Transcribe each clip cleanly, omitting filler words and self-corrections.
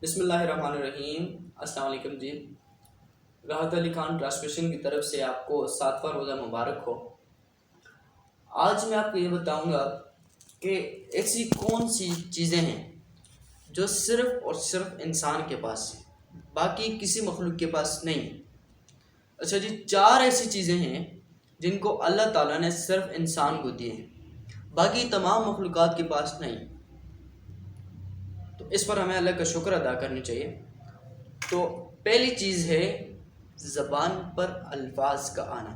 بسم اللہ الرحمن الرحیم۔ السلام علیکم جی۔ راحت علی خان ٹرانسمیشن کی طرف سے آپ کو 7واں روزہ مبارک ہو۔ آج میں آپ کو یہ بتاؤں گا کہ ایسی کون سی چیزیں ہیں جو صرف اور صرف انسان کے پاس ہیں، باقی کسی مخلوق کے پاس نہیں۔ اچھا جی، 4 ایسی چیزیں ہیں جن کو اللہ تعالیٰ نے صرف انسان کو دیے ہیں، باقی تمام مخلوقات کے پاس نہیں۔ تو اس پر ہمیں اللہ کا شکر ادا کرنی چاہیے۔ تو پہلی چیز ہے زبان پر الفاظ کا آنا۔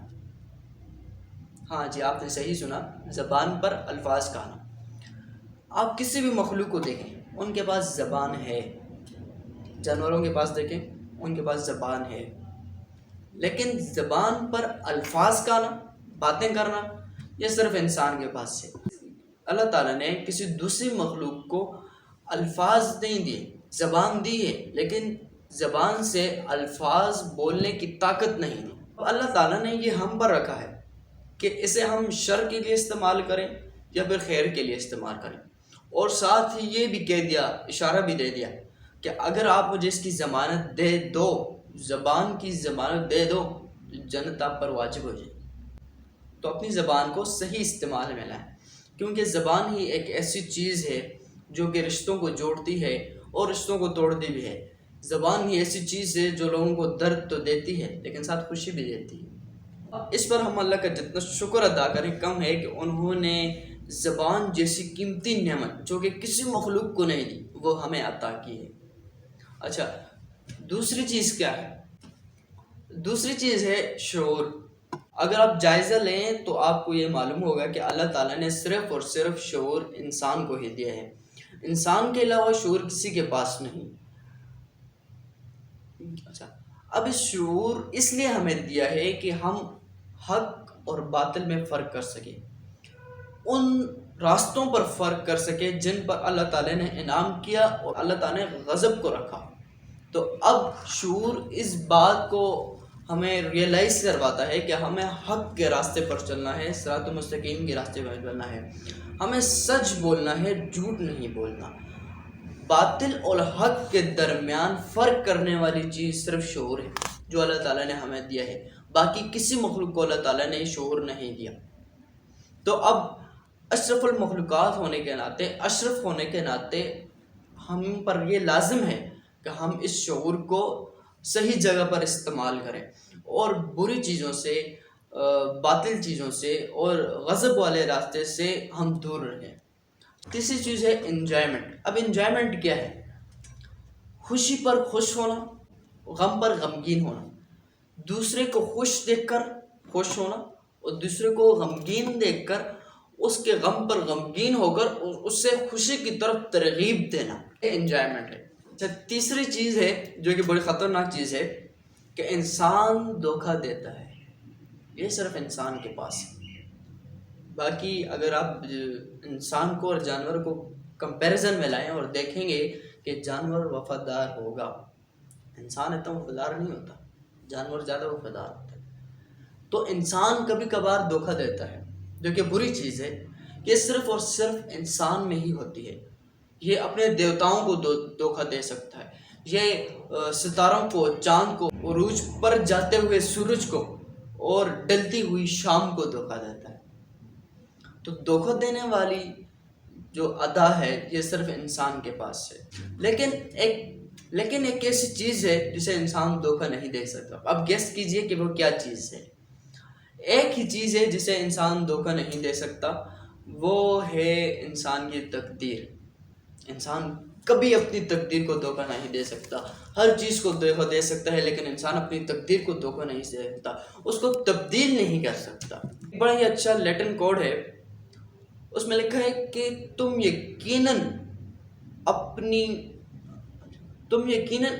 ہاں جی، آپ نے صحیح سنا، زبان پر الفاظ کا آنا۔ آپ کسی بھی مخلوق کو دیکھیں، ان کے پاس زبان ہے۔ جانوروں کے پاس دیکھیں، ان کے پاس زبان ہے، لیکن زبان پر الفاظ کا آنا، باتیں کرنا، یہ صرف انسان کے پاس ہے۔ اللہ تعالیٰ نے کسی دوسری مخلوق کو الفاظ نہیں دیے، زبان دی ہے، لیکن زبان سے الفاظ بولنے کی طاقت نہیں دی۔ اللہ تعالیٰ نے یہ ہم پر رکھا ہے کہ اسے ہم شر کے لیے استعمال کریں یا پھر خیر کے لیے استعمال کریں، اور ساتھ ہی یہ بھی کہہ دیا، اشارہ بھی دے دیا کہ اگر آپ مجھے اس کی ضمانت دے دو، زبان کی ضمانت دے دو، جنت آپ پر واجب ہو جائے۔ تو اپنی زبان کو صحیح استعمال میں لائیں، کیونکہ زبان ہی ایک ایسی چیز ہے جو کہ رشتوں کو جوڑتی ہے اور رشتوں کو توڑتی بھی ہے۔ زبان ہی ایسی چیز ہے جو لوگوں کو درد تو دیتی ہے لیکن ساتھ خوشی بھی دیتی ہے۔ اس پر ہم اللہ کا جتنا شکر ادا کریں کم ہے کہ انہوں نے زبان جیسی قیمتی نعمت جو کہ کسی مخلوق کو نہیں دی، وہ ہمیں عطا کی ہے۔ اچھا، دوسری چیز کیا ہے؟ دوسری چیز ہے شعور۔ اگر آپ جائزہ لیں تو آپ کو یہ معلوم ہوگا کہ اللہ تعالیٰ نے صرف اور صرف شعور انسان کو ہی دیا ہے۔ انسان کے علاوہ شعور کسی کے پاس نہیں۔ اچھا، اب اس شعور اس لیے ہمیں دیا ہے کہ ہم حق اور باطل میں فرق کر سکیں، ان راستوں پر فرق کر سکیں جن پر اللہ تعالیٰ نے انعام کیا اور اللہ تعالیٰ نے غضب کو رکھا۔ تو اب شعور اس بات کو ہمیں ریئلائز کرواتا ہے کہ ہمیں حق کے راستے پر چلنا ہے، صراط مستقیم کے راستے پر چلنا ہے، ہمیں سچ بولنا ہے، جھوٹ نہیں بولنا۔ باطل اور حق کے درمیان فرق کرنے والی چیز صرف شعور ہے جو اللہ تعالیٰ نے ہمیں دیا ہے، باقی کسی مخلوق کو اللہ تعالیٰ نے شعور نہیں دیا۔ تو اب اشرف المخلوقات ہونے کے ناطے ہم پر یہ لازم ہے کہ ہم اس شعور کو صحیح جگہ پر استعمال کریں اور بری چیزوں سے، باطل چیزوں سے اور غضب والے راستے سے ہم دور رہیں۔ تیسری چیز ہے انجوائمنٹ۔ اب انجوائمنٹ کیا ہے؟ خوشی پر خوش ہونا، غم پر غمگین ہونا، دوسرے کو خوش دیکھ کر خوش ہونا اور دوسرے کو غمگین دیکھ کر اس کے غم پر غمگین ہو کر اس سے خوشی کی طرف ترغیب دینا، یہ انجوائمنٹ ہے۔ اچھا، تیسری چیز ہے جو کہ بڑی خطرناک چیز ہے کہ انسان دھوکہ دیتا ہے، یہ صرف انسان کے پاس ہے۔ باقی اگر آپ انسان کو اور جانور کو کمپیریزن میں لائیں اور دیکھیں گے کہ جانور وفادار ہوگا، انسان اتنا وفادار نہیں ہوتا، جانور زیادہ وفادار ہوتا ہے۔ تو انسان کبھی کبھار دھوکہ دیتا ہے، جو کہ بری چیز ہے۔ یہ صرف اور صرف انسان میں ہی ہوتی ہے۔ یہ اپنے دیوتاؤں کو دھوکہ دے سکتا ہے، یہ ستاروں کو، چاند کو، عروج پر جاتے ہوئے سورج کو اور ڈلتی ہوئی شام کو دھوکہ دیتا ہے۔ تو دھوکہ دینے والی جو ادا ہے یہ صرف انسان کے پاس ہے، لیکن ایک ایسی چیز ہے جسے انسان دھوکہ نہیں دے سکتا۔ اب گیس کیجئے کہ وہ کیا چیز ہے۔ ایک ہی چیز ہے جسے انسان دھوکہ نہیں دے سکتا، وہ ہے انسان کی تقدیر۔ انسان کبھی اپنی تقدیر کو دھوکہ نہیں دے سکتا۔ ہر چیز کو دھوکہ دے سکتا ہے لیکن انسان اپنی تقدیر کو دھوکہ نہیں دے سکتا، اس کو تبدیل نہیں کر سکتا۔ بڑا ہی اچھا لیٹن کوڈ ہے، اس میں لکھا ہے کہ تم یقیناً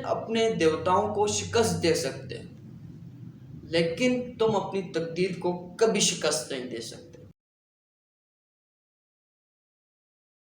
اپنے دیوتاؤں کو شکست دے سکتے، لیکن تم اپنی تقدیر کو کبھی شکست نہیں دے سکتے۔